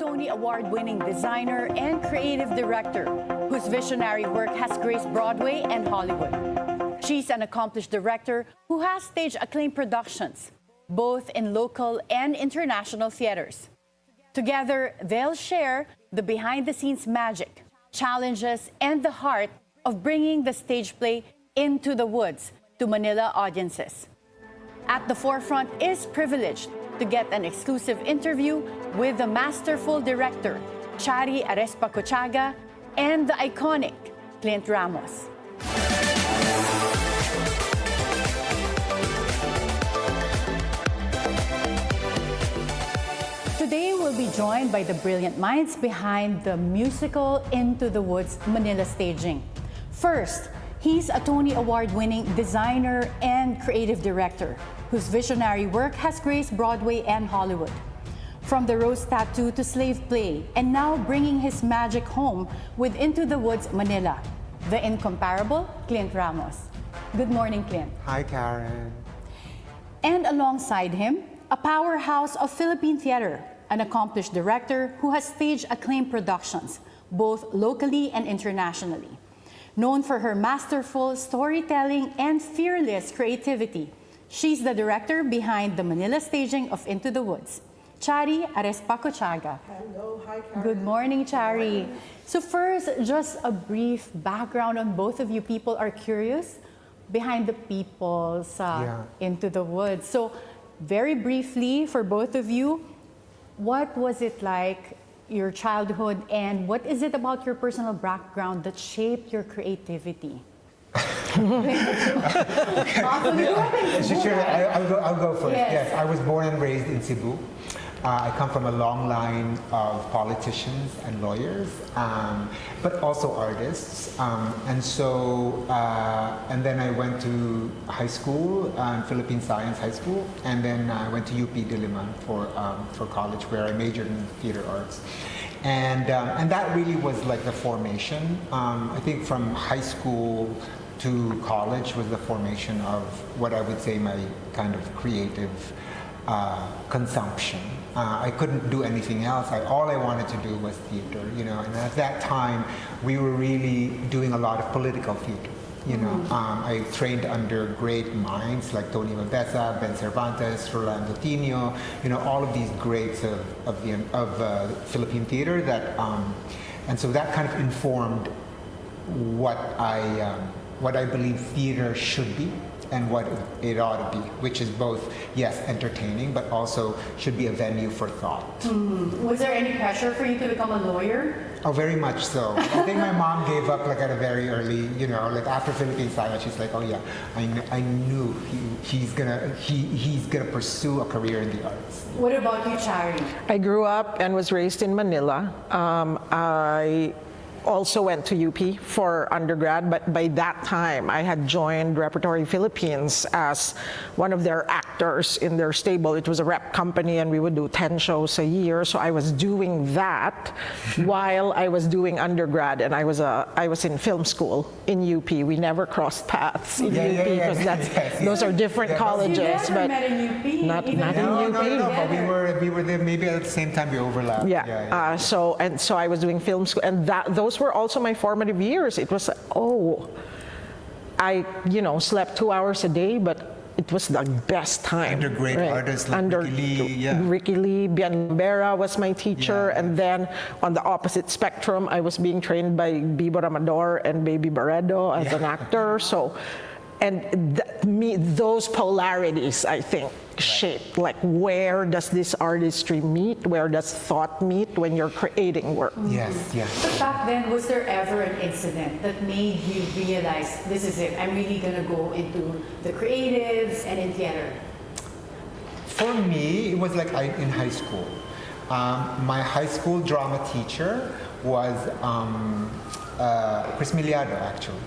Tony Award-winning designer and creative director whose visionary work has graced Broadway and Hollywood. She's an accomplished director who has staged acclaimed productions, both in local and international theaters. Together, they'll share the behind-the-scenes magic, challenges, and the heart of bringing the stage play Into the Woods to Manila audiences. At the forefront is privileged to get an exclusive interview with the masterful director, Chari Arespacochaga, and the iconic Clint Ramos. Today, we'll be joined by the brilliant minds behind the musical Into the Woods Manila staging. First, he's a Tony Award-winning designer and creative director whose visionary work has graced Broadway and Hollywood. From the rose tattoo to slave play, and now bringing his magic home with Into the Woods Manila, the incomparable Clint Ramos. Good morning, Clint. Hi, Karen. And alongside him, a powerhouse of Philippine theater, an accomplished director who has staged acclaimed productions, both locally and internationally. Known for her masterful storytelling and fearless creativity, she's the director behind the Manila staging of Into the Woods, Chari Arespacochaga. Hello, hi, Karen. Good morning, Chari. So first, just a brief background on both of you. People are curious behind the people's Into the Woods. So very briefly, for both of you, what was it like, your childhood, and what is it about your personal background that shaped your creativity? Sure, I'll go first. Yes, I was born and raised in Cebu. I come from a long line of politicians and lawyers, but also artists. And then I went to high school, Philippine Science High School, and then I went to UP Diliman for college, where I majored in theater arts. And that really was like the formation. I think from high school to college was the formation of what I would say my kind of creative consumption. I couldn't do anything else. All I wanted to do was theater, you know. And at that time, we were really doing a lot of political theater. You know, I trained under great minds like Tony Mabeza, Ben Cervantes, Rolando Tino. You know, all of these greats of Philippine theater. And so that kind of informed what I believe theater should be and what it ought to be, which is both, yes, entertaining, but also should be a venue for thought. Was there any pressure for you to become a lawyer? Oh, very much so. I think my mom gave up like at a very early, you know, like after Philippine Science, she's like, oh yeah, I knew he's gonna pursue a career in the arts. What about you, Chari? I grew up and was raised in Manila. I also went to UP for undergrad, but by that time I had joined Repertory Philippines as one of their actors in their stable. It was a rep company and we would do 10 shows a year. So I was doing that while I was doing undergrad, and I was in film school in UP. We never crossed paths in UP because those are different colleges. So you never met in UP? Not in UP. No, but we were there maybe at the same time we overlapped. So I was doing film school, and those were also my formative years. It was, I slept 2 hours a day, but it was the best time. Under great artists like Ricky Lee, Bilyonaryo was my teacher, and then on the opposite spectrum, I was being trained by Bibo Ramador and Baby Barredo as an actor. So, and those polarities, I think, shaped like where does this artistry meet, where does thought meet when you're creating work. Yes. But back then, was there ever an incident that made you realize, this is it, I'm really gonna go into the creatives and in theater? For me, it was like in high school. My high school drama teacher was Chris Miliado, actually,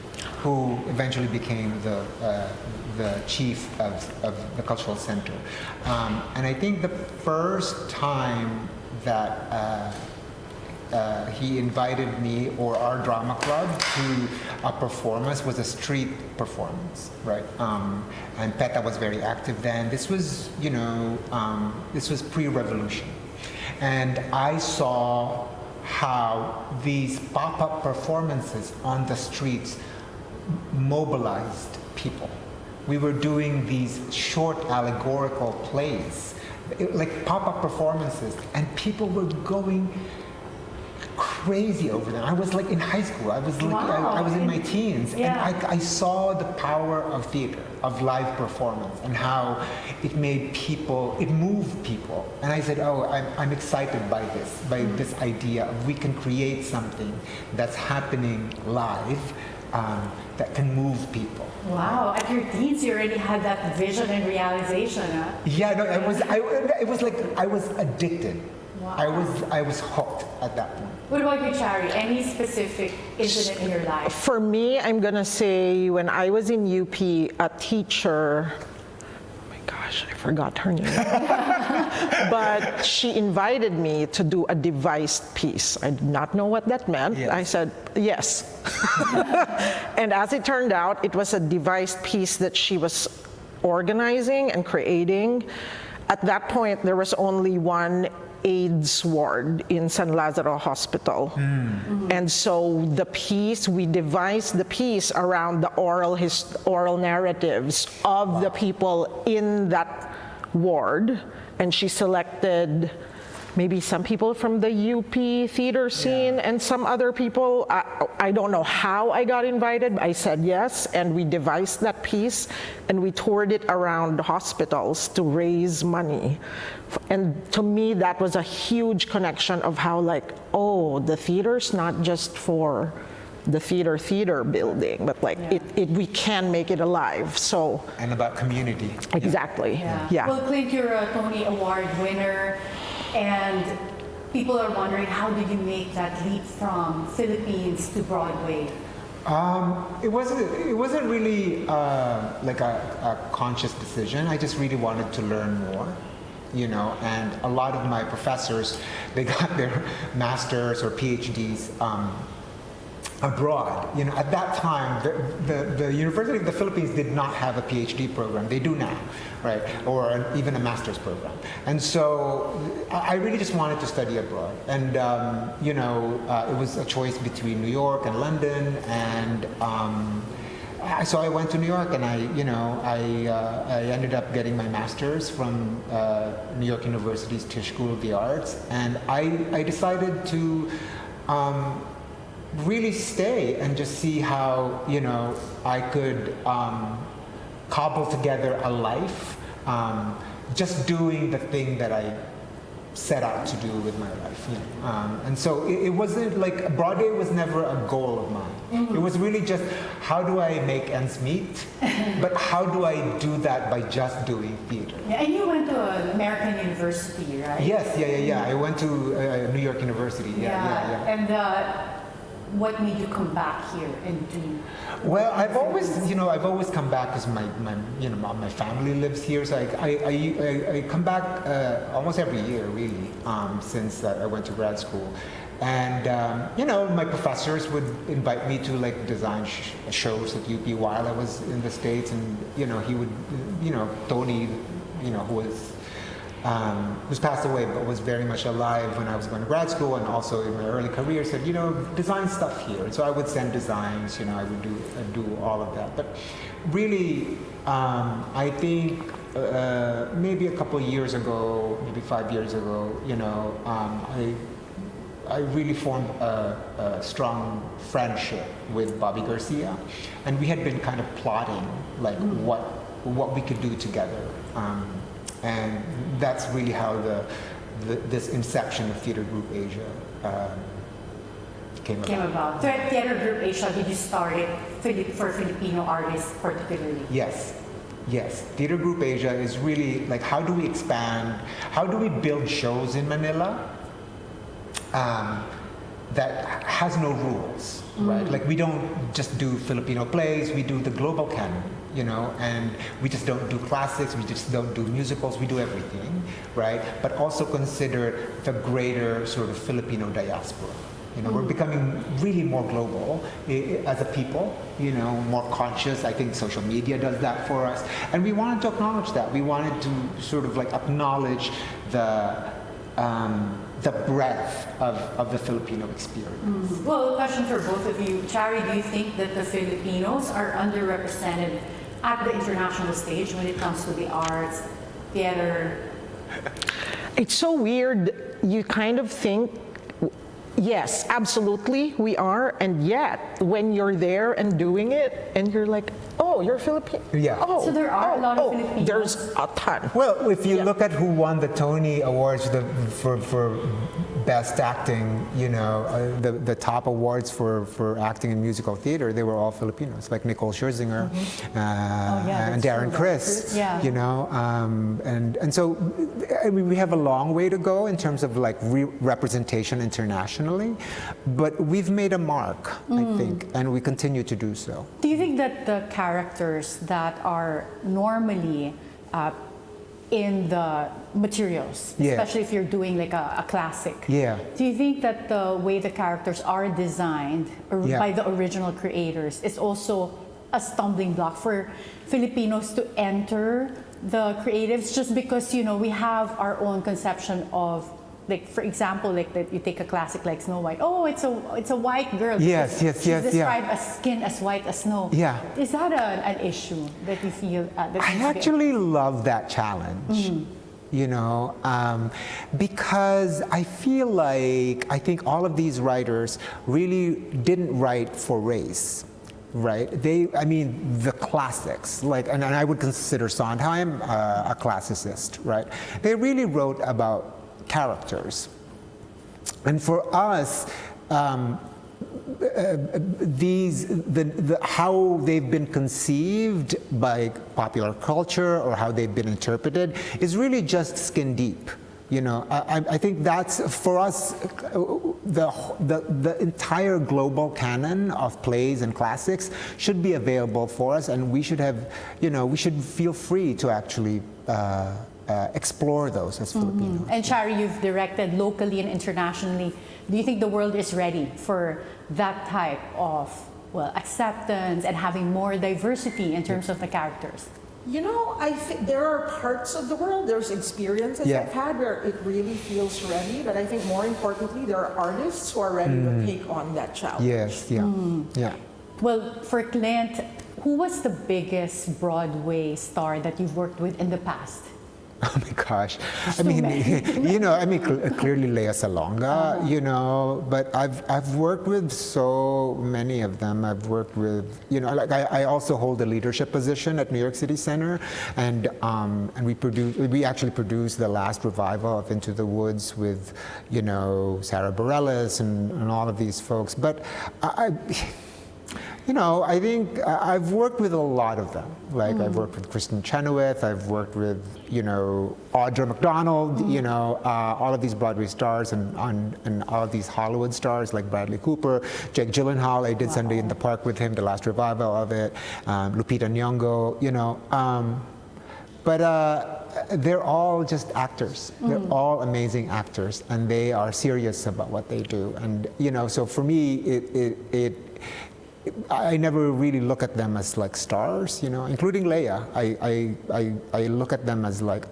who eventually became the chief of the cultural center. And I think the first time that he invited me or our drama club to a performance was a street performance, right? And PETA was very active then. This was, this was pre-revolution. And I saw how these pop-up performances on the streets mobilized people. We were doing these short allegorical plays, like pop-up performances, and people were going crazy over them. I was like in high school. I was like, I was in my teens, and I saw the power of theater, of live performance, and how it made people, it moved people. And I said, oh, I'm excited by this idea of we can create something that's happening live that can move people. Wow, at your teens, you already had that vision and realization, huh? Yeah, no, it was like I was addicted. Wow. I was hooked at that point. What about you, Chari? Any specific incident in your life? For me, I'm gonna say when I was in UP, a teacher, oh my gosh, I forgot her name, but she invited me to do a devised piece. I did not know what that meant. Yes. I said, yes. And as it turned out, it was a devised piece that she was organizing and creating. At that point, there was only one AIDS ward in San Lazaro Hospital. And so we devised the piece around the oral narratives of the people in that ward. And she selected maybe some people from the UP theater scene and some other people. I don't know how I got invited, but I said yes, and we devised that piece, and we toured it around hospitals to raise money. And to me, that was a huge connection of how, like, oh, the theater's not just for the theater building, but like we can make it alive. So And about community. exactly, yeah. Well, Clint, you're a Tony Award winner, and people are wondering, how did you make that leap from Philippines to Broadway? It wasn't really like a conscious decision. I just really wanted to learn more, you know. And a lot of my professors, they got their masters or PhDs abroad. You know, at that time, the University of the Philippines did not have a PhD program. They do now, right? Or even a master's program. And so I really just wanted to study abroad. And, you know, it was a choice between New York and London. And so I went to New York, and I ended up getting my master's from New York University's Tisch School of the Arts. And I decided to really stay and just see how, you know, I could cobble together a life just doing the thing that I set out to do with my life. You know? And so it wasn't like, Broadway was never a goal of mine. It was really just, how do I make ends meet? But how do I do that by just doing theater? Yeah, and you went to an American university, right? Yes, yeah. I went to New York University. Yeah. And what made you come back here and do? Well, I've always come back because my family lives here, so I come back almost every year, really, since I went to grad school. And you know, my professors would invite me to like design shows at UP while I was in the States, and you know, he would, you know, Tony, you know, who's passed away but was very much alive when I was going to grad school and also in my early career, said, you know, design stuff here. And so I would send designs, you know, I would do all of that. But really, I think maybe a couple of years ago, maybe 5 years ago, you know, I really formed a strong friendship with Bobby Garcia, and we had been kind of plotting like what we could do together. And that's really how this inception of Theater Group Asia came about. So at Theater Group Asia, did you start it for Filipino artists particularly? Yes. Theater Group Asia is really like, how do we expand, how do we build shows in Manila that has no rules, right? Like, we don't just do Filipino plays, we do the global canon. You know, and we just don't do classics, we just don't do musicals, we do everything, right? But also consider the greater sort of Filipino diaspora. You know, we're becoming really more global as a people, you know, more conscious. I think social media does that for us. And we wanted to acknowledge that. We wanted to sort of like acknowledge the the breadth of the Filipino experience. Well, a question for both of you. Chari, do you think that the Filipinos are underrepresented at the international stage when it comes to the arts, theater? It's so weird. You kind of think, yes, absolutely, we are. And yet, when you're there and doing it, and you're like, oh, you're Filipino. Yeah. Oh, So there are a lot of Filipinos. There's a ton. Well, if you look at who won the Tony Awards for Best Acting, the top awards for acting in musical theater, they were all Filipinos, like Nicole Scherzinger and Darren Criss. Yeah. And so I mean, we have a long way to go in terms of like representation internationally, but we've made a mark, I think, and we continue to do so. Do you think that the characters that are normally in the materials, Yeah. especially if you're doing like a classic, Yeah. do you think that the way the characters are designed Yeah. by the original creators is also a stumbling block for Filipinos to enter the creatives, just because we have our own conception of, like, for example, like that you take a classic like Snow White. Oh, it's a white girl. Yes, because yes, yes, She's yeah. described as skin as white as snow. Yeah. Is that an issue that you feel? That I needs to be- actually love that challenge, because I feel like I think all of these writers really didn't write for race. Right? The classics, and I would consider Sondheim a classicist, right? They really wrote about characters. And for us, how they've been conceived by popular culture or how they've been interpreted is really just skin deep. I think that's, for us, the entire global canon of plays and classics should be available for us, and we should have, we should feel free to actually explore those as Filipinos. And Chari, you've directed locally and internationally. Do you think the world is ready for that type of, acceptance and having more diversity in terms of the characters? I think there are parts of the world, there's experiences Yeah. I've had where it really feels ready, but I think more importantly, there are artists who are ready to take on that challenge. Yes, yeah, yeah. Well, for Clint, who was the biggest Broadway star that you've worked with in the past? Oh my gosh. many. Clearly Leia Salonga, but I've worked with so many of them. I've worked with, I also hold a leadership position at New York City Center, and we actually produced the last revival of Into the Woods with, Sarah Bareilles and all of these folks. But I think I've worked with a lot of them. Like I've worked with Kristen Chenoweth, I've worked with, Audra McDonald, all of these Broadway stars and all of these Hollywood stars like Bradley Cooper, Jake Gyllenhaal. I did Sunday in the Park with him, the last revival of it, Lupita Nyong'o, but they're all just actors. They're all amazing actors, and they are serious about what they do. And so for me, I never really look at them as like stars, including Leia. I look at them as like,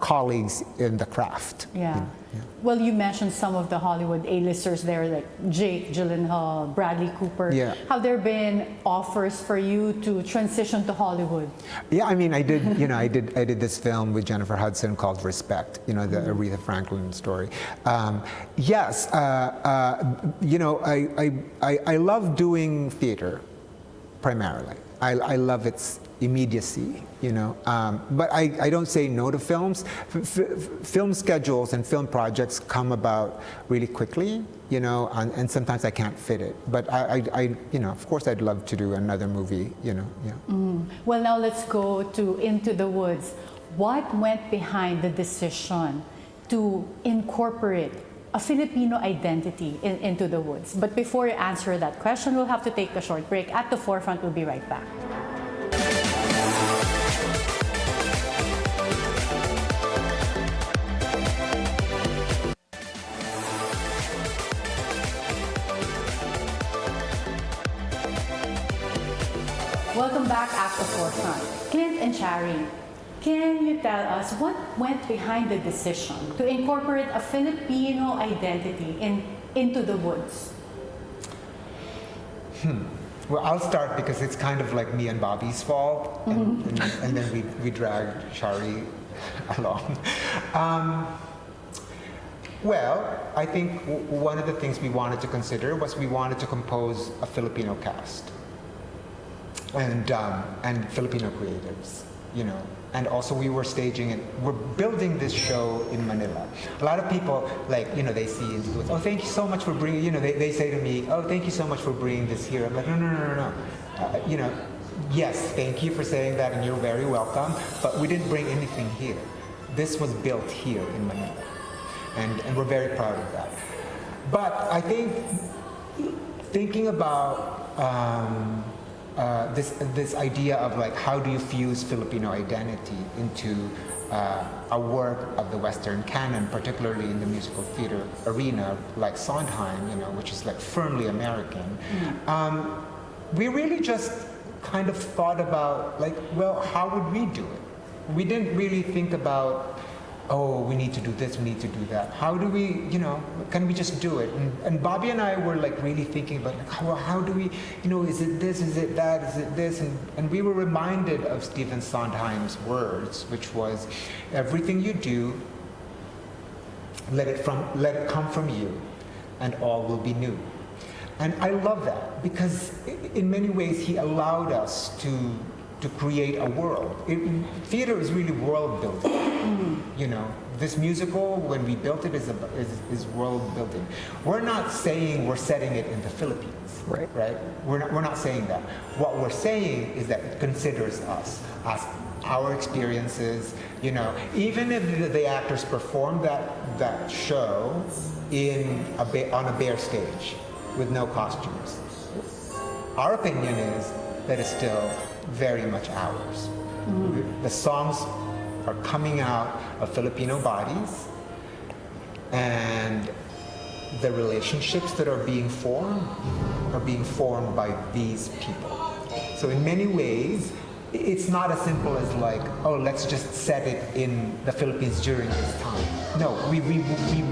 colleagues in the craft. Yeah. Well, you mentioned some of the Hollywood A-listers there, like Jake Gyllenhaal, Bradley Cooper. Yeah. Have there been offers for you to transition to Hollywood? Yeah, I did. I did this film with Jennifer Hudson called Respect. The Aretha Franklin story. Yes. I love doing theater, primarily. I love its immediacy, but I don't say no to films. Film schedules and film projects come about really quickly, and sometimes I can't fit it. But of course I'd love to do another movie, yeah. Well, now let's go to Into the Woods. What went behind the decision to incorporate a Filipino identity Into the Woods? But before you answer that question, we'll have to take a short break. At the Forefront, we'll be right back. Welcome back at the Forefront. Clint and Chari, Can you tell us what went behind the decision to incorporate a Filipino identity into the woods? Well, I'll start because it's kind of like me and Bobby's fault, and then we dragged Chari along. Well, I think one of the things we wanted to consider was we wanted to compose a Filipino cast and Filipino creatives, you know. And also we were staging it. We're building this show in Manila. A lot of people, like, you know, they see it, oh, thank you so much for bringing, you know, they say to me, oh, thank you so much for bringing this here. I'm like, no. You know, yes, thank you for saying that, and you're very welcome, but we didn't bring anything here. This was built here in Manila, and we're very proud of that. But I think thinking about this idea of like how do you fuse Filipino identity into a work of the Western canon, particularly in the musical theater arena, like Sondheim, you know, which is like firmly American. We really just kind of thought about like, well, how would we do it? We didn't really think about, oh, we need to do this, we need to do that. How do we, you know, can we just do it? And Bobby and I were like really thinking about like, how do we, you know, is it this, is it that, is it this? And we were reminded of Stephen Sondheim's words, which was, everything you do, let it come from you, and all will be new. And I love that because in many ways he allowed us to create a world. Theater is really world building. You know, this musical, when we built it, is world building. We're not saying we're setting it in the Philippines, right? We're not saying that. What we're saying is that it considers us as our experiences. You know, even if the actors perform that show on a bare stage with no costumes, our opinion is that it's still very much ours. The songs are coming out of Filipino bodies, and the relationships that are being formed by these people. So in many ways, it's not as simple as like, oh, let's just set it in the Philippines during this time. No, we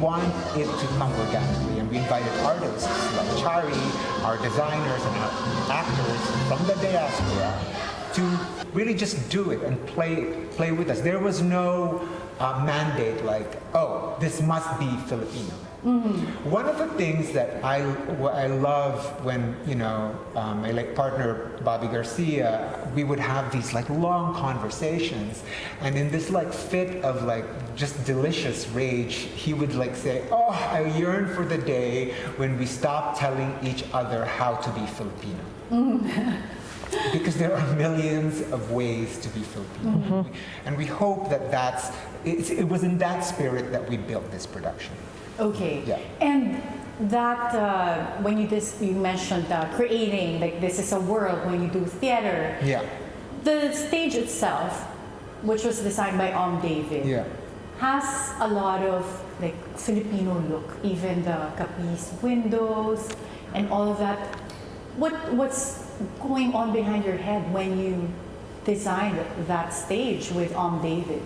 want it to come organically, and we invited artists like Chari, our designers and our actors from the diaspora to really just do it and play with us. There was no mandate like, oh, this must be Filipino. One of the things that I love when, you know, my late partner Bobby Garcia, we would have these like long conversations, and in this like fit of like just delicious rage, he would like say, oh, I yearn for the day when we stop telling each other how to be Filipino. Because there are millions of ways to be Filipino. And we hope that it was in that spirit that we built this production. Okay. Yeah. And that, when you mentioned creating, like this is a world when you do theater. Yeah. The stage itself, which was designed by David, has a lot of like Filipino look, even the capiz windows and all of that. What's going on behind your head when you designed that stage with David?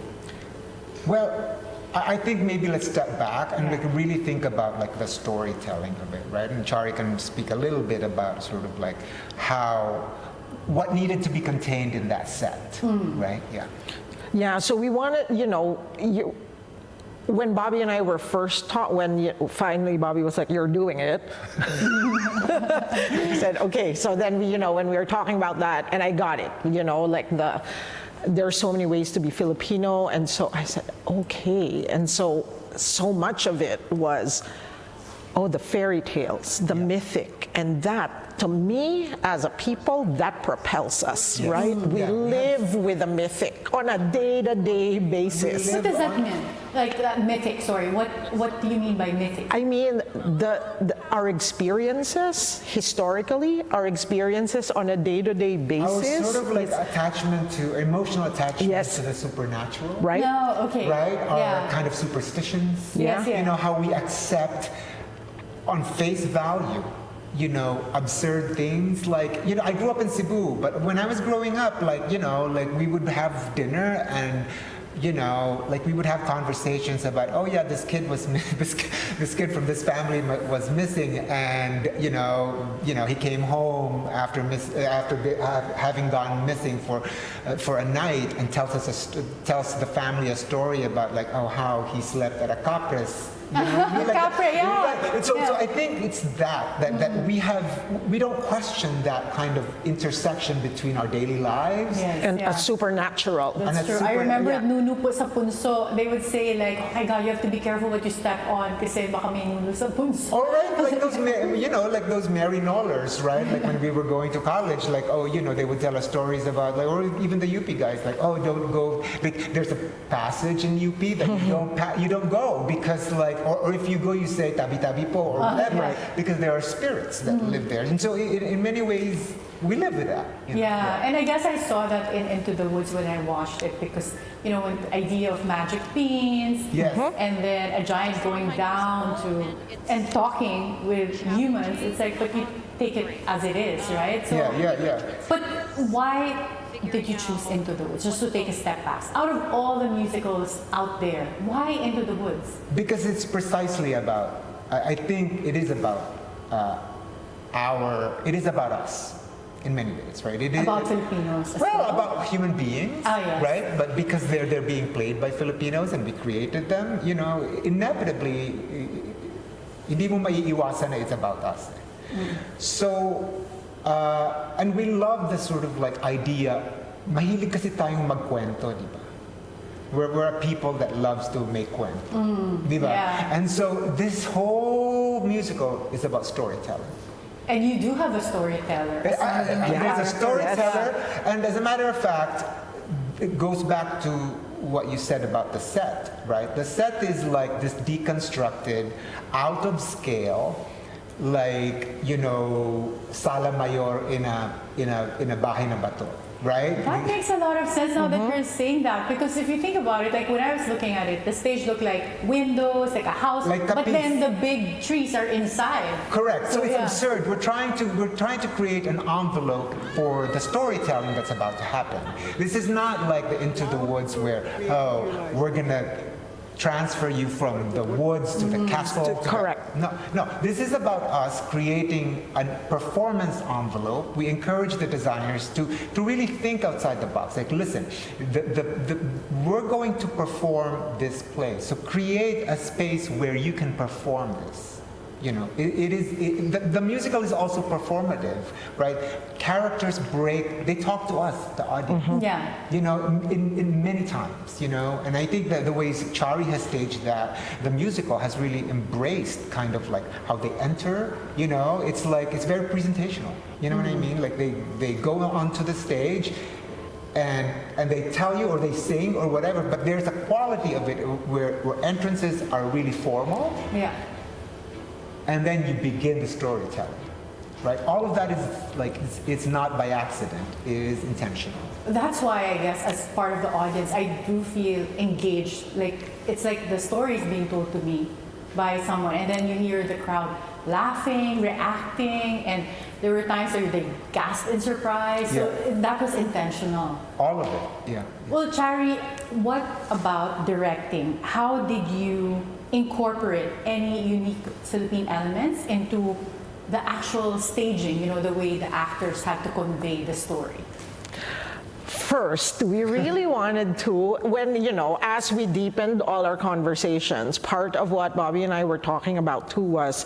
Well, I think maybe let's step back and like really think about like the storytelling of it, right? And Chari can speak a little bit about sort of like what needed to be contained in that set, right? Yeah. Yeah. So we wanted, you know, when Bobby and I were first taught, finally Bobby was like, "You're doing it," he said, "Okay." So then, you know, when we were talking about that, and I got it, you know, like there are so many ways to be Filipino, and so I said, okay. And so much of it was, the fairy tales, the mythic, and that, to me, as a people, that propels us, right? We live with the mythic on a day-to-day basis. What does that mean? Like that mythic, sorry, what do you mean by mythic? I mean, our experiences, historically, our experiences on a day-to-day basis. Our sort of like emotional attachment to the supernatural. Right? No, okay. Right? Our kind of superstitions. Yes, You know, how we accept on face value absurd things. Like, I grew up in Cebu, but when I was growing up, like, like we would have dinner and, like we would have conversations about, oh yeah, this kid was this kid from this family was missing, and he came home after having gone missing for a night, and tells the family a story about like, oh, how he slept at a Capres. Capre, yeah. So I think it's that we don't question that kind of intersection between our daily lives and a supernatural. That's true. I remember Nunu po sa punso, they would say like, oh my God, you have to be careful what you step on kasi baka may nunu sa punso. All right, like those, like those Mary Knollers, right? Like when we were going to college, like, oh, they would tell us stories about, like, or even the UP guys, like, oh, don't go. Like, there's a passage in UP that you don't go because, like, or if you go, you say tabi-tabi po or whatever, because there are spirits that live there, and so in many ways we live with that. Yeah, and I guess I saw that in Into the Woods when I watched it because when the idea of magic beans, and then a giant going down to and talking with humans, it's like, but you take it as it is, right? So, yeah. But why did you choose Into the Woods, just to take a step back? Out of all the musicals out there, why Into the Woods? Because it's precisely about, I think it is about it is about us in many ways, right? About Filipinos as well. About human beings, yes. right? But because they're being played by Filipinos and we created them, inevitably, hindi mo maiiwasan na it's about us. So, and we love this sort of like idea, mahilig kasi tayong magkwento, di ba? We're a people that loves to make kwento, di ba? Yeah. And so this whole musical is about storytelling. And you do have a storyteller. There's a storyteller, and as a matter of fact, it goes back to what you said about the set, right? The set is like this deconstructed, out of scale, like sala mayor in a bahay na bato, right? That makes a lot of sense now that you're saying that, because if you think about it, like when I was looking at it, the stage looked like windows, like a house, like but then the big trees are inside. Correct. So it's absurd. We're trying to create an envelope for the storytelling that's about to happen. This is not like the Into the Woods where we're gonna transfer you from the woods to the castle. Correct. No. This is about us creating a performance envelope. We encourage the designers to really think outside the box. Like, listen, we're going to perform this play. So create a space where you can perform this. The musical is also performative, right? Characters they talk to us, the audience. Yeah. In many times, and I think that the ways Chari has staged that, the musical has really embraced kind of like how they enter, it's like, it's very presentational. You know what I mean? Like they go onto the stage and they tell you or they sing or whatever, but there's a quality of it where entrances are really formal. Yeah. And then you begin the storytelling, right? All of that is like, it's not by accident, it is intentional. That's why I guess as part of the audience, I do feel engaged. Like, it's like the story is being told to me by someone, and then you hear the crowd laughing, reacting, and there were times where they gasped in surprise. So that was intentional. All of it, yeah. Well, Chari, what about directing? How did you incorporate any unique Philippine elements into the actual staging, the way the actors had to convey the story? First, we really wanted to, as we deepened all our conversations, part of what Bobby and I were talking about too was,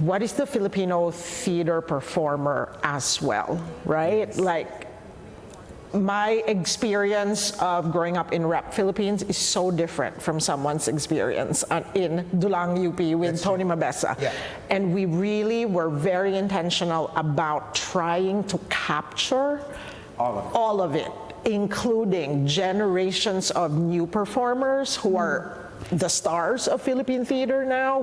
what is the Filipino theater performer as well, right? Yes. Like, my experience of growing up in Rep Philippines is so different from someone's experience in Dulang, UP with Tony Mabesa. Yeah. And we really were very intentional about trying to capture all of it, including generations of new performers who are the stars of Philippine theater now.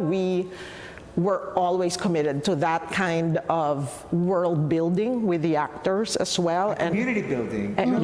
We're always committed to that kind of world building with the actors as well. And community building. And,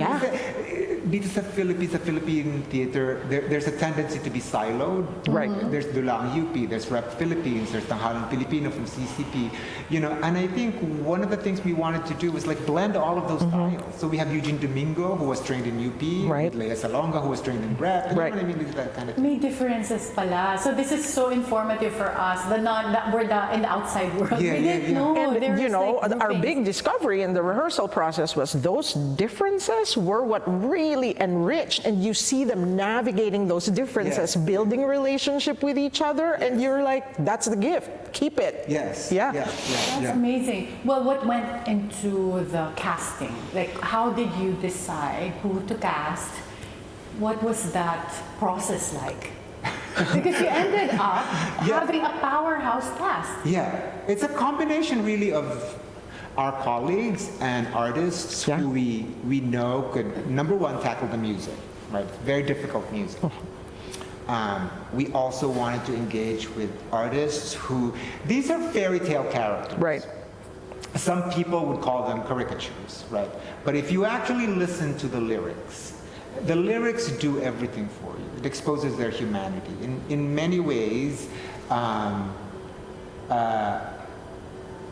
dito sa Philippines, sa Philippine theater, there's a tendency to be siloed. Right. There's Dulang UP, there's Rep Philippines, there's Tanghalang Filipino from CCP, and I think one of the things we wanted to do was like blend all of those styles. So we have Eugene Domingo, who was trained in UP, Right. Leia Salonga, who was trained in Rep. You know Right. what I mean? That kind of thing. May differences pala. So this is so informative for us. We're in the outside world. Yeah, We yeah, didn't yeah. know. And there was, like, our groupings. big discovery in the rehearsal process was those differences were what really enriched, and you see them navigating those differences, Yes. building a relationship with each other, and you're like, that's the gift. Keep it. Yes. Yeah. That's amazing. Well, what went into the casting? Like, how did you decide who to cast? What was that process like? Because you ended up having a powerhouse cast. Yeah, it's a combination really of our colleagues and artists Yeah. who we know could, number one, tackle the music, right? Very difficult music. We also wanted to engage with artists who, these are fairy tale characters. Right. Some people would call them caricatures, right? But if you actually listen to the lyrics do everything for you. It exposes their humanity. In many ways,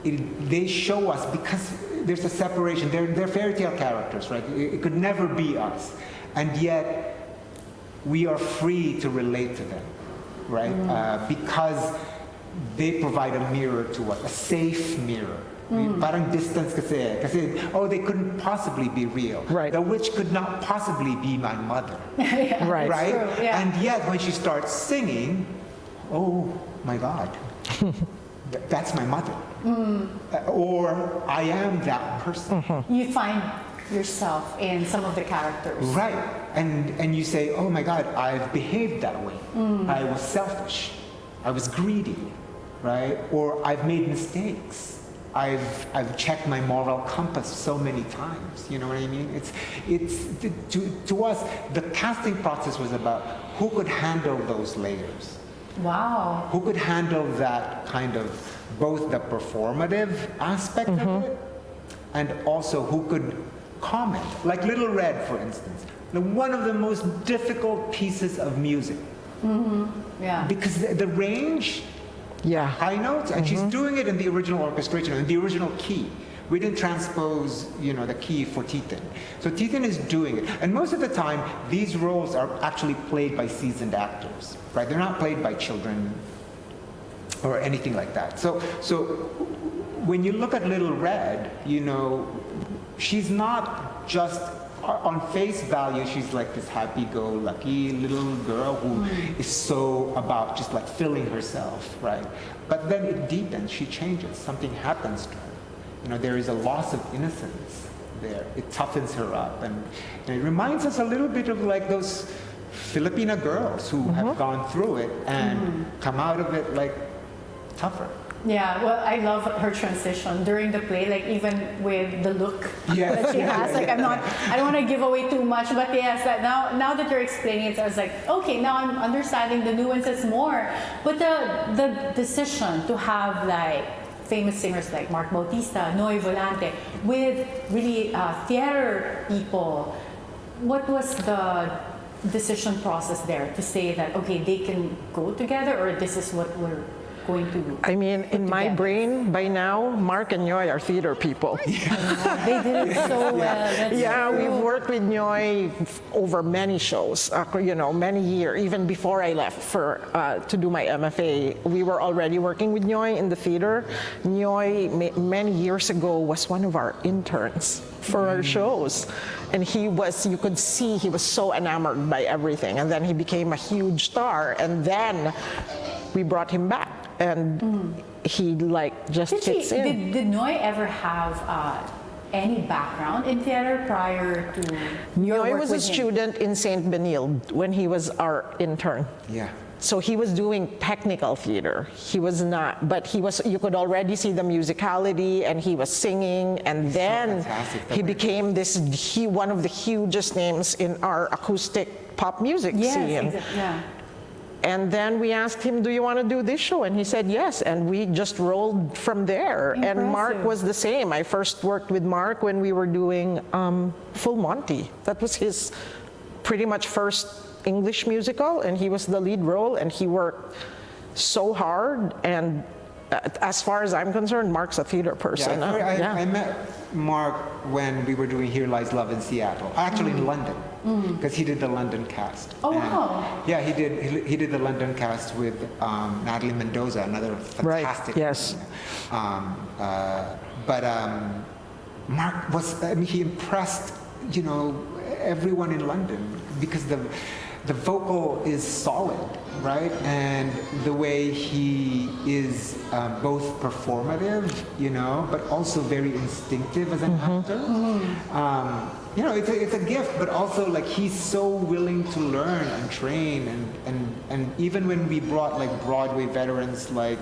they show us, because there's a separation. They're fairy tale characters, right? It could never be us. And yet, we are free to relate to them, right? Because they provide a mirror to us, a safe mirror. Parang distance kasi they couldn't possibly be real. Right. The witch could not possibly be my mother. Right. Right? True, yeah. And yet when she starts singing, oh my God, that's my mother. Or I am that person. You find yourself in some of the characters. Right. And you say, oh my God, I've behaved that way. I was selfish. I was greedy. Right? Or I've made mistakes. I've checked my moral compass so many times. You know what I mean? To us, the casting process was about who could handle those layers. Wow. Who could handle that kind of, both the performative aspect of it, and also who could comment. Like Little Red, for instance. One of the most difficult pieces of music. Yeah. Because the range, Yeah. high notes, and she's doing it in the original orchestration, in the original key. We didn't transpose, the key for Titin. So Titin is doing it. And most of the time, these roles are actually played by seasoned actors, right? They're not played by children or anything like that. So when you look at Little Red, she's not just, on face value, she's like this happy-go-lucky little girl who is so about just like filling herself, right? But then it deepens, she changes, something happens to her. There is a loss of innocence there. It toughens her up, and it reminds us a little bit of like those Filipina girls who have gone through it and come out of it like tougher. Yeah, well, I love her transition during the play, like even with the look that she has. Like I don't want to give away too much, but yes, that now that you're explaining it, I was like, okay, now I'm understanding the nuances more. But the decision to have like famous singers like Mark Bautista, Noy Volante, with really theater people, what was the decision process there to say that, okay, they can go together, or this is what we're going to do? I mean, in my brain, by now, Mark and Nyoy are theater people. They did it so well. That's Yeah, true. we've worked with Nyoy over many shows, many years. Even before I left to do my MFA, we were already working with Nyoy in the theater. Nyoy, many years ago, was one of our interns for our shows. And you could see he was so enamored by everything. And then he became a huge star. And then we brought him back. And he just fits in. Did Noy ever have any background in theater prior to your Nyoy work was a with him? student in St. Benilde when he was our intern. Yeah. So he was doing technical theater. He was not, but you could already see the musicality, and he was singing, and then fantastic. he became one of the hugest names in our acoustic pop music Yes, scene. exactly. Yeah. And then we asked him, do you want to do this show? And he said yes, and we just rolled from there. Impressive. And Mark was the same. I first worked with Mark when we were doing Full Monty. That was his pretty much first English musical, and he was the lead role, and he worked so hard. And as far as I'm concerned, Mark's a theater person. I met Mark when we were doing Here Lies Love in Seattle, actually in London, because he did the London cast. Oh, And, wow. Yeah, he did the London cast with Natalie Mendoza, another fantastic. Right. Yes. But Mark he impressed, everyone in London because the vocal is solid, right? And the way he is both performative, but also very instinctive as an actor. It's a gift, but also like he's so willing to learn and train, and even when we brought like Broadway veterans like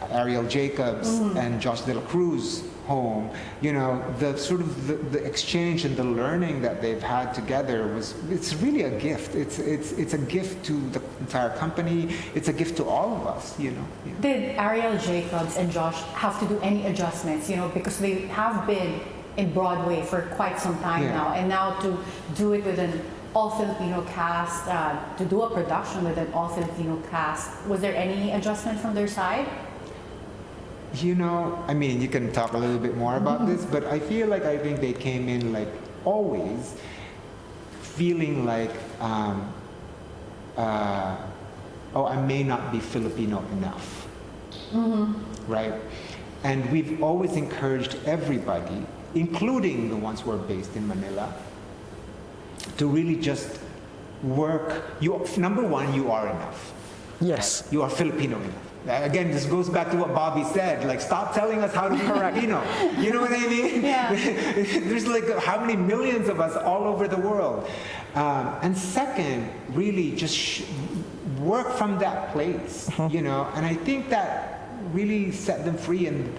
Ariel Jacobs and Josh De La Cruz home, the sort of the exchange and the learning that they've had together it's really a gift. It's a gift to the entire company. It's a gift to all of us, Did Ariel Jacobs and Josh have to do any adjustments, because they have been in Broadway for quite some time now, and now to do it with an all-Filipino cast, to do a production with an all-Filipino cast, was there any adjustment from their side? You can talk a little bit more about this, but I think they came in like always feeling like, I may not be Filipino enough, right? And we've always encouraged everybody, including the ones who are based in Manila, to really just work. Number one, you are enough. Yes. Right? You are Filipino enough. Again, this goes back to what Bobby said. Like, stop telling us how to be Filipino. You know what I mean? Yeah. There's like how many millions of us all over the world. And second, really just work from that place. And I think that really set them free. And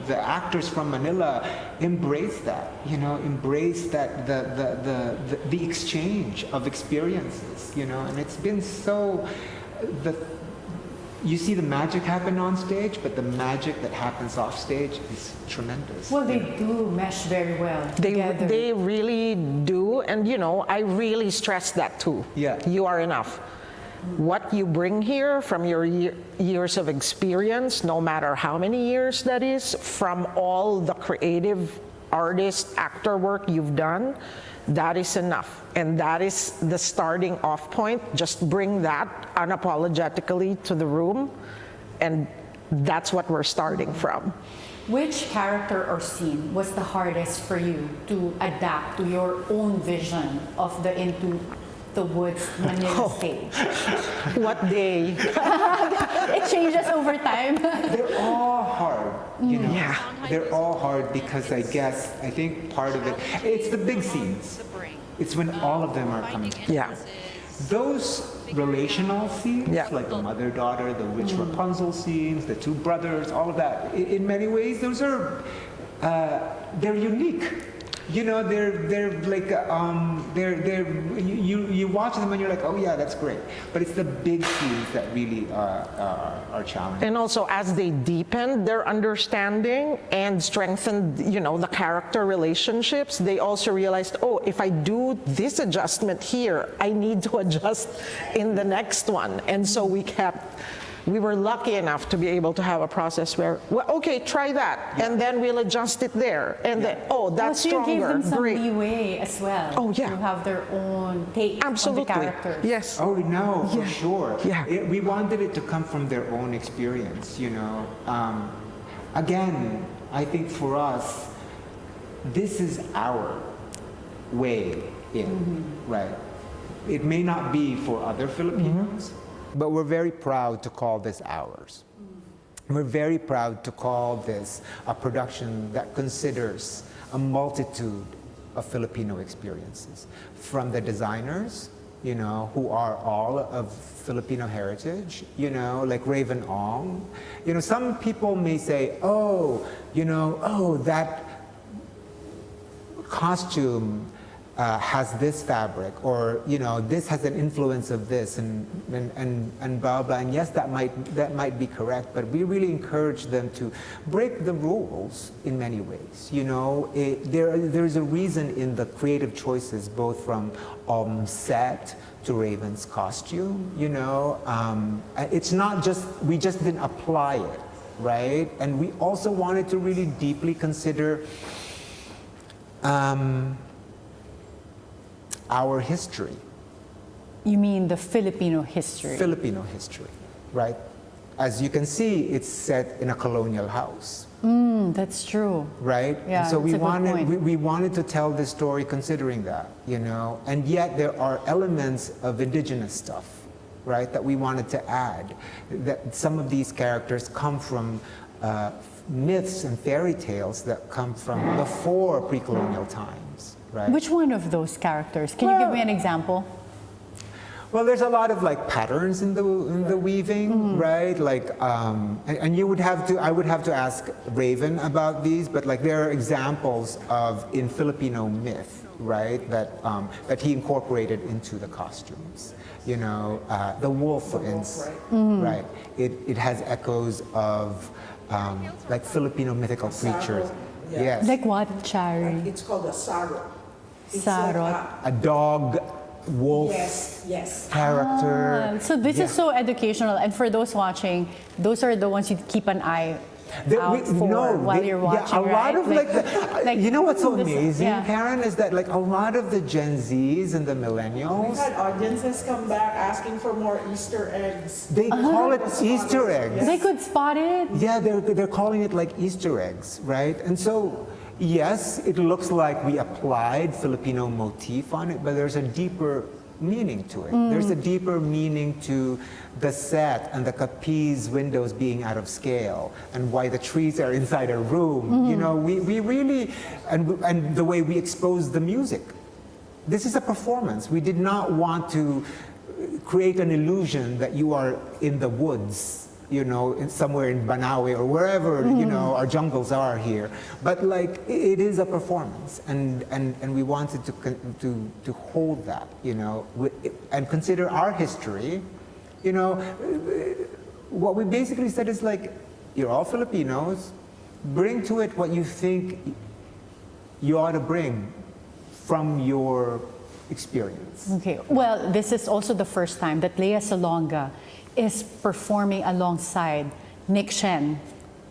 the actors from Manila embrace that. Embrace that the exchange of experiences. And it's been so. You see the magic happen on stage, but the magic that happens off stage is tremendous. Well, they do mesh very well together. They really do, and I really stress that too. Yeah. You are enough. What you bring here from your years of experience, no matter how many years that is, from all the creative artist, actor work you've done, that is enough. And that is the starting off point. Just bring that unapologetically to the room, and that's what we're starting from. Which character or scene was the hardest for you to adapt to your own vision of the Into the Woods Manila stage? What day? It changes over time. They're all hard, Yeah. They're all hard because I think part of it's the big scenes. It's when all of them are coming together. Yeah. Those relational scenes, Yeah. like the mother-daughter, the witch Rapunzel scenes, the two brothers, all of that, in many ways, those are, they're unique. They're like, you watch them and you're like, oh yeah, that's great. But it's the big scenes that really are challenging. And also, as they deepened their understanding and strengthened, the character relationships, they also realized, oh, if I do this adjustment here, I need to adjust in the next one. And so we were lucky enough to be able to have a process where, well, okay, try that, and then we'll adjust it there, and then, oh, that's So you gave stronger, them some great. leeway as well. Oh, yeah. To have their own take Absolutely. on the characters. Yes. Oh no, for sure. Yeah. We wanted it to come from their own experience, Again, I think for us, this is our way in, right? It may not be for other Filipinos, but we're very proud to call this ours. We're very proud to call this a production that considers a multitude of Filipino experiences, from the designers, who are all of Filipino heritage, like Raven Ong. Some people may say, that costume has this fabric, or this has an influence of this, and blah blah. And yes, that might be correct, but we really encourage them to break the rules in many ways. There's a reason in the creative choices, both from set to Raven's costume. It's not just we just didn't apply it, right? And we also wanted to really deeply consider our history. You mean the Filipino history? Filipino history, right? As you can see, it's set in a colonial house. That's true. Right? Yeah, so we that's a good point. we wanted to tell this story considering that, and yet there are elements of indigenous stuff, right, that we wanted to add. That some of these characters come from myths and fairy tales that come from before pre-colonial times, right? Which one of those characters? Can you give me an example? Well, there's a lot of patterns in the weaving, right? And you would have to, I would have to ask Raven about these, but there are examples in Filipino myth, right, that he incorporated into the costumes. The wolf, for instance, right? It has echoes of Filipino mythical creatures. Yeah. Yes. Like what, Chari? It's called a sarot. It's Sarot. A dog, wolf. Yes. Character. So this is so educational, and for those watching, those are the ones you keep an eye out for while you're watching, a lot right? of you know what's so amazing, yeah. Karen, is that a lot of the Gen Zs and the We've millennials, had audiences come back asking for more Easter eggs. they call it Easter eggs. They could spot it. Yeah, they're calling it Easter eggs, right? And so, yes, it looks like we applied Filipino motif on it, but there's a deeper meaning to it. There's a deeper meaning to the set and the capiz windows being out of scale, and why the trees are inside a room. We really, and the way we expose the music. This is a performance. We did not want to create an illusion that you are in the woods, somewhere in Banawe or wherever, our jungles are here. But it is a performance, and we wanted to hold that, and consider our history. What we basically said is you're all Filipinos, bring to it what you think you ought to bring from your experience. Okay. Well, this is also the first time that Leia Salonga is performing alongside Nick Shen,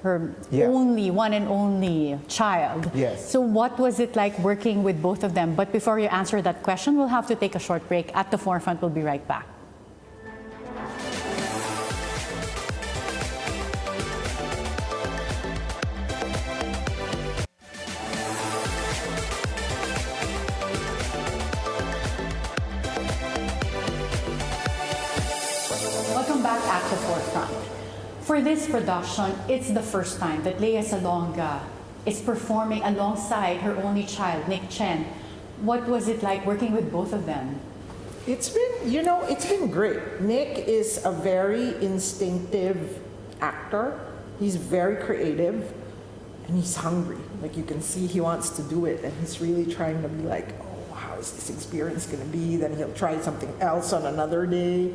her one and only child. Yes. So what was it like working with both of them? But before you answer that question, we'll have to take a short break. At the Forefront, we'll be right back. Welcome back at the Forefront. For this production, it's the first time that Leia Salonga is performing alongside her only child, Nick Chen. What was it like working with both of them? It's been great. Nick is a very instinctive actor. He's very creative, and he's hungry. You can see he wants to do it, and he's really trying to be oh, how is this experience going to be? Then he'll try something else on another day.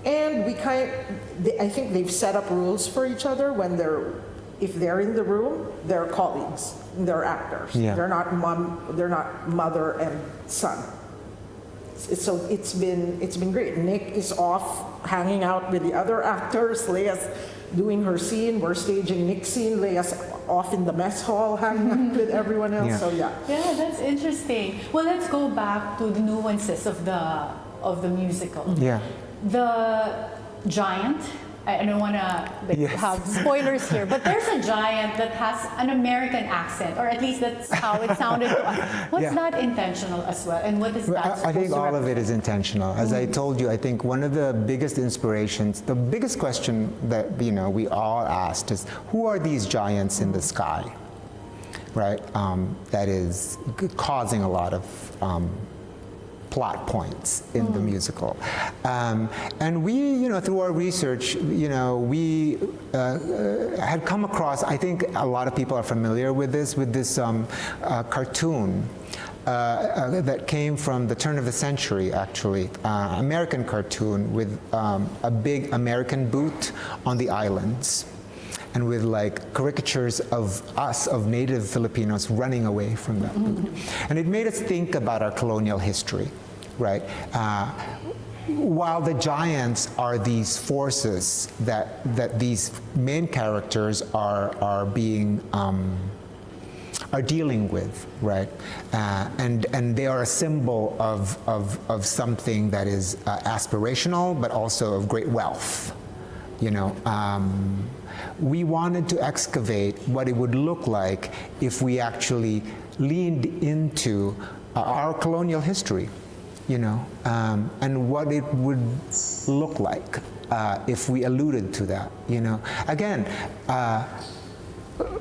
And I think they've set up rules for each other if they're in the room, they're colleagues, they're actors. Yeah. They're not mother and son. So it's been great. Nick is off hanging out with the other actors. Leia's doing her scene. We're staging Nick's scene. Leia's off in the mess hall hanging out with everyone else. Yeah. So yeah. Yeah, that's interesting. Well, let's go back to the nuances of the musical. Yeah. The giant, I don't want to have spoilers here, but there's a giant that has an American accent, or at least that's how it sounded to us. What's that intentional as well, and what is that I think supposed to all of it represent? is intentional. As I told you, I think one of the biggest inspirations, the biggest question that we all asked is, who are these giants in the sky, right? That is causing a lot of plot points in the musical. And we, through our research, we had come across, I think a lot of people are familiar with this cartoon that came from the turn of the century, actually, American cartoon with a big American boot on the islands, and with like caricatures of us, of native Filipinos, running away from that boot. And it made us think about our colonial history, right? While the giants are these forces that these main characters are dealing with, right? And they are a symbol of something that is aspirational, but also of great wealth. You know, we wanted to excavate what it would look like if we actually leaned into our colonial history, you know, and what it would look like if we alluded to that, you know. Again,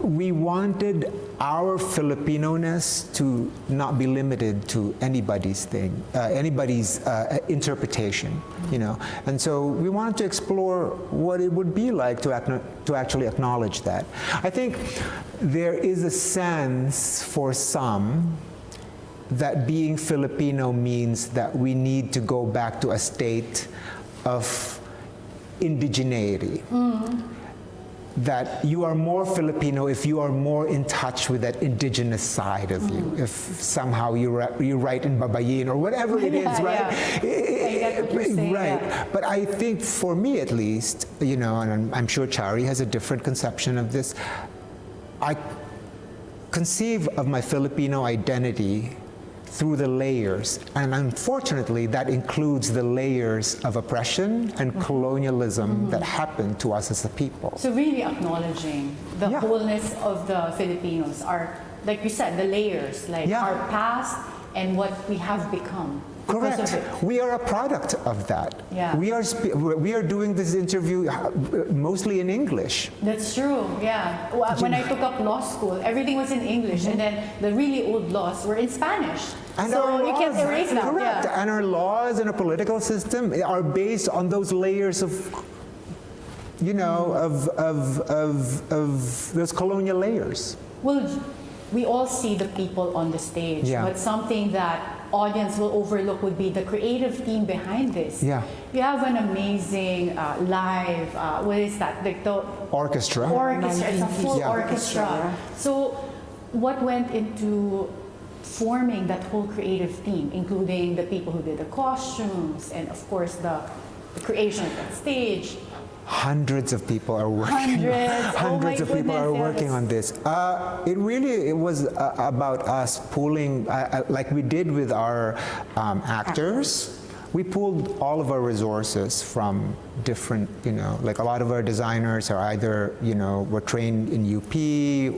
we wanted our Filipino-ness to not be limited to anybody's interpretation, you know. And so we wanted to explore what it would be like to actually acknowledge that. I think there is a sense for some that being Filipino means that we need to go back to a state of indigeneity. That you are more Filipino if you are more in touch with that indigenous side of you. If somehow you write in Babayin or whatever it is, right? I get what you're saying, Right. yeah. But I think for me at least, you know, and I'm sure Chari has a different conception of this, I conceive of my Filipino identity through the layers, and unfortunately that includes the layers of oppression and colonialism that happened to us as a people. So really acknowledging the Yeah. wholeness of the Filipinos, are, like you said, the layers, like Yeah. our past and what we have become because Correct. of it. We are a product of that. Yeah. We are doing this interview mostly in English. That's true, yeah. When I took up law school, everything was in English, and then the really old laws were in Spanish. And so our you can't laws- erase that. Correct. Yeah. And our laws and our political system are based on those layers of, you know, of those colonial layers. Well, we all see the people on the stage, Yeah. but something that audience will overlook would be the creative team behind this. Yeah. You have an amazing live, what is that? Like the Orchestra. orchestra, it's a full Yeah. orchestra. So what went into forming that whole creative team, including the people who did the costumes and of course the creation of that stage? Hundreds of people are working. Hundreds. Oh my Hundreds of people goodness, are yeah, working on this. It was about us pooling, like we did with our actors. We pulled all of our resources from different, you know, like a lot of our designers are either, you know, were trained in UP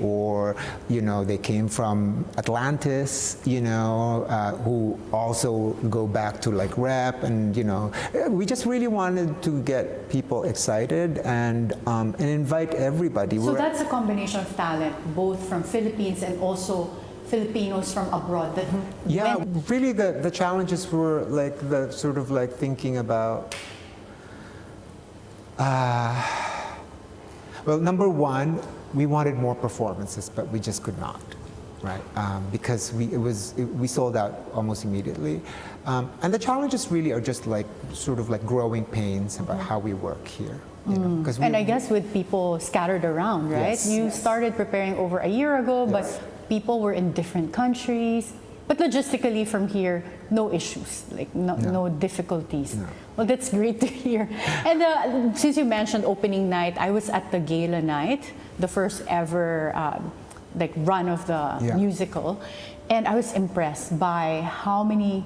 or, you know, they came from Atlantis, you know, who also go back to like rep, and, you know, we just really wanted to get people excited and invite everybody. So that's a combination of talent, both from Philippines and also Filipinos from abroad. That Yeah, went- really the challenges were like the sort of like thinking about, well, number one, we wanted more performances, but we just could not, right? Because we sold out almost immediately. And the challenges really are just like sort of like growing pains about how we work here. You know, 'cause and I guess with people scattered around, right? Yes. You started preparing over a year ago, but people were in different countries. But logistically from here, no issues, like no difficulties. No. Well, that's great to hear. And since you mentioned opening night, I was at the gala night, the first ever like run of the Yeah. musical, and I was impressed by how many.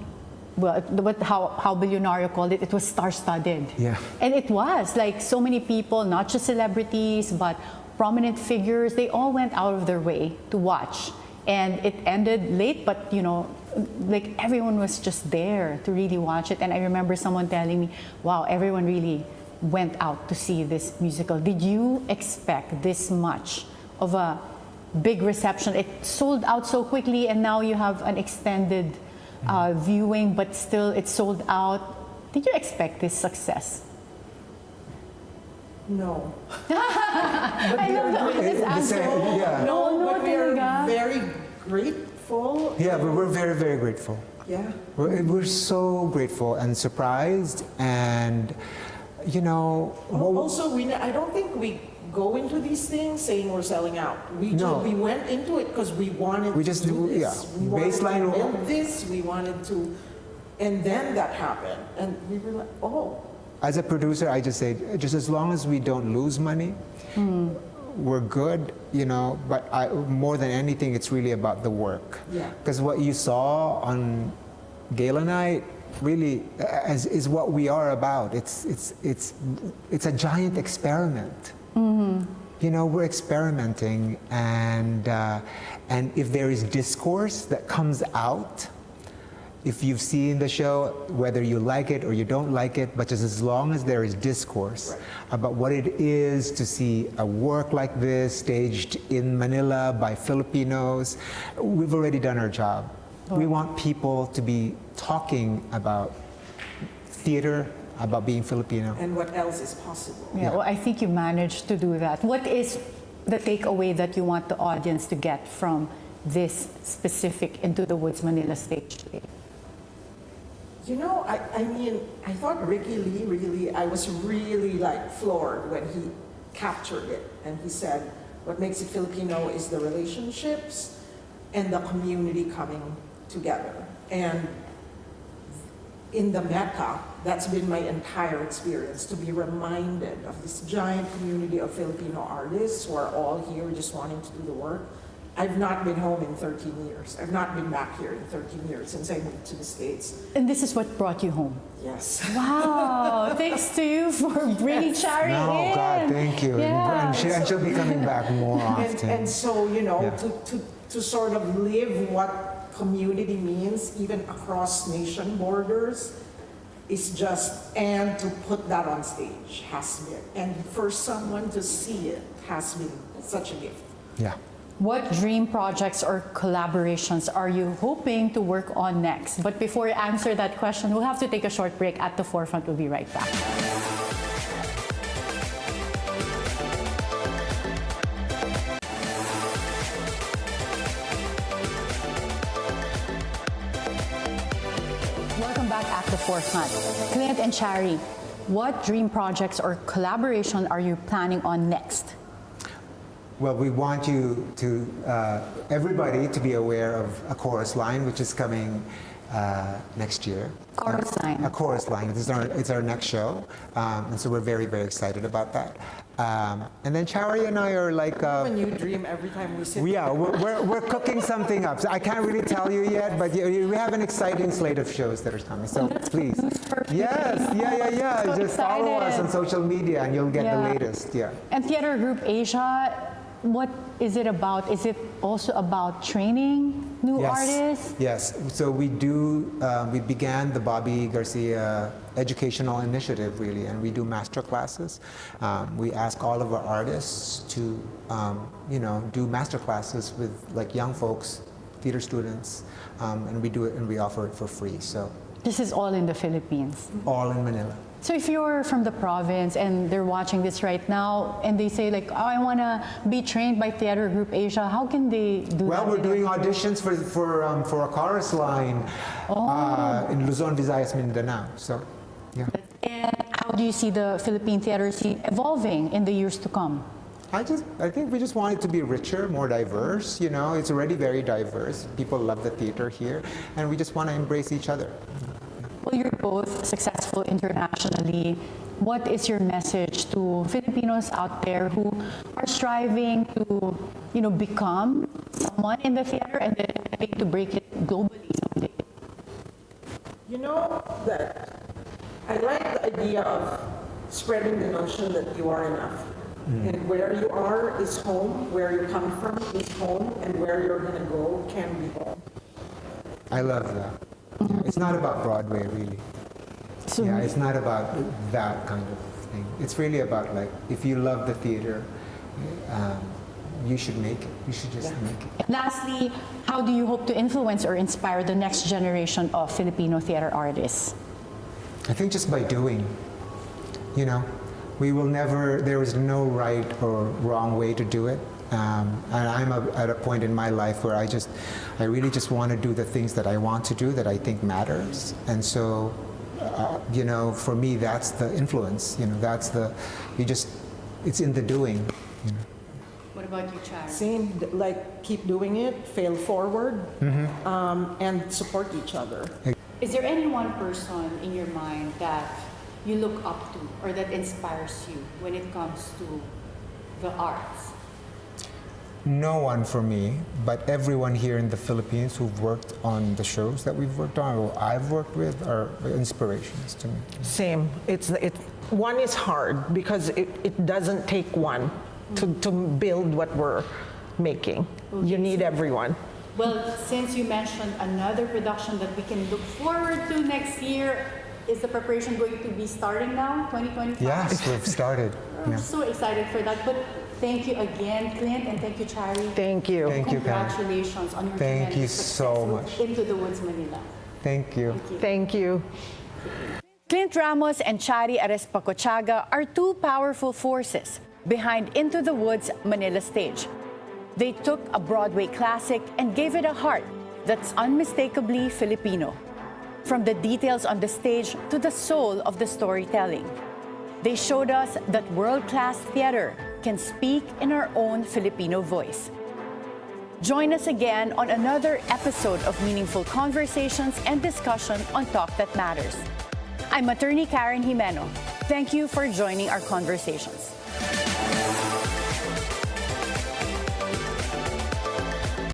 Well, how Bilyonaryo called it, it was star-studded. Yeah. And it was, like so many people, not just celebrities, but prominent figures, they all went out of their way to watch. And it ended late, but you know, like everyone was just there to really watch it. And I remember someone telling me, wow, everyone really went out to see this musical. Did you expect this much of a big reception? It sold out so quickly, and now you have an extended viewing, but still it's sold out. Did you expect this success? No. I love the honest answer. Yeah. No, But we are talaga. very grateful grateful. Yeah, but we're very, very grateful. Yeah. We're so grateful and surprised, and you know. Also, I don't think we go into these things saying we're selling out. We went into it because we wanted to do this. Yeah. We wanted Baseline. to build this. We wanted to, and then that happened, and we were like, oh. As a producer, I just say, just as long as we don't lose money, we're good, you know. But more than anything, it's really about the work. Yeah. Because what you saw on Gala Night really is what we are about. It's a giant experiment. You know, we're experimenting, and if there is discourse that comes out. If you've seen the show, whether you like it or you don't like it, but just as long as there is discourse about what it is to see a work like this staged in Manila by Filipinos, we've already done our job. We want people to be talking about theater, about being Filipino. And what else is possible. Yeah, well, I think you managed to do that. What is the takeaway that you want the audience to get from this specific Into the Woods Manila stage play? You know, I mean, I thought Ricky Lee really, I was really like floored when he captured it. And he said, what makes it Filipino is the relationships and the community coming together. And in the Mecca, that's been my entire experience, to be reminded of this giant community of Filipino artists who are all here just wanting to do the work. I've not been home in 13 years. I've not been back here in 13 years since I moved to the States. And this is what brought you home? Yes. Wow, thanks to you for bringing Chari in. No, God, thank you. Yeah. And she'll be coming back more often. And so, you know, Yeah. to sort of live what community means, even across nation borders, is just, and to put that on stage has been, and for someone to see it has been such a gift. Yeah. What dream projects or collaborations are you hoping to work on next? But before you answer that question, we'll have to take a short break. At the Forefront, we'll be right back. Welcome back at the Forefront. Clint and Chari, what dream projects or collaboration are you planning on next? Well, we want you to, everybody to be aware of a chorus line, which is coming next year. Chorus line. A chorus line. It's our next show. And so we're very, very excited about that. And then Chari and I are like... A new dream every time we sit. Yeah, we're cooking something up. So I can't really tell you yet, but we have an exciting slate of shows that are coming. So please. Yes, yeah. So Just follow us on excited. social media and you'll get the Yeah. latest. Yeah. And Theater Group Asia, what is it about? Is it also about training new artists? Yes. So we do. We began the Bobby Garcia educational initiative, really, and we do master classes. We ask all of our artists to, do master classes with like young folks, theater students, and we do it and we offer it for free. So This is all in the Philippines. all in Manila. So if you're from the province and they're watching this right now and they say like, oh, I want to be trained by Theater Group Asia, how can they do that? Well, we're doing auditions for a chorus line in Luzon, Visayas, Mindanao. So, yeah. And how do you see the Philippine theater scene evolving in the years to come? I think we just want it to be richer, more diverse. You know, it's already very diverse. People love the theater here, and we just want to embrace each other. Well, you're both successful internationally. What is your message to Filipinos out there who are striving to, become someone in the theater and then hoping to break it globally someday? You know that I like the idea of spreading the notion that you are enough. And where you are is home, where you come from is home, and where you're going to go can be home. I love that. It's not about Broadway, really. So Yeah, it's not about that kind of thing. It's really about, like, if you love the theater, you should make it. You should just make it. lastly, how do you hope to influence or inspire the next generation of Filipino theater artists? I think just by doing, we will never, there is no right or wrong way to do it. And I'm at a point in my life where I really just want to do the things that I want to do that I think matters. And so, for me, that's the influence. It's in the doing. What about you, Chari? Same, like keep doing it, fail forward, and support each other. Is there any one person in your mind that you look up to or that inspires you when it comes to the arts? No one for me, but everyone here in the Philippines who've worked on the shows that we've worked on or I've worked with are inspirations to me. Same. One is hard because it doesn't take one to build what we're making. Okay, you need everyone. Well, since you mentioned another production that we can look forward to next year, is the preparation going to be starting now, 2025? Yes, we've started. I'm so excited for that. But thank you again, Clint, and thank you, Chari. Thank you. Thank you, Pam. Congratulations on your Thank you tremendous so success much. with Into the Woods, Manila. Thank you. Thank you. Clint Ramos and Chari Arespacochaga are two powerful forces behind Into the Woods, Manila stage. They took a Broadway classic and gave it a heart that's unmistakably Filipino. From the details on the stage to the soul of the storytelling. They showed us that world-class theater can speak in our own Filipino voice. Join us again on another episode of meaningful conversations and discussion on Talk That Matters. I'm Attorney Karen Jimeno. Thank you for joining our conversations.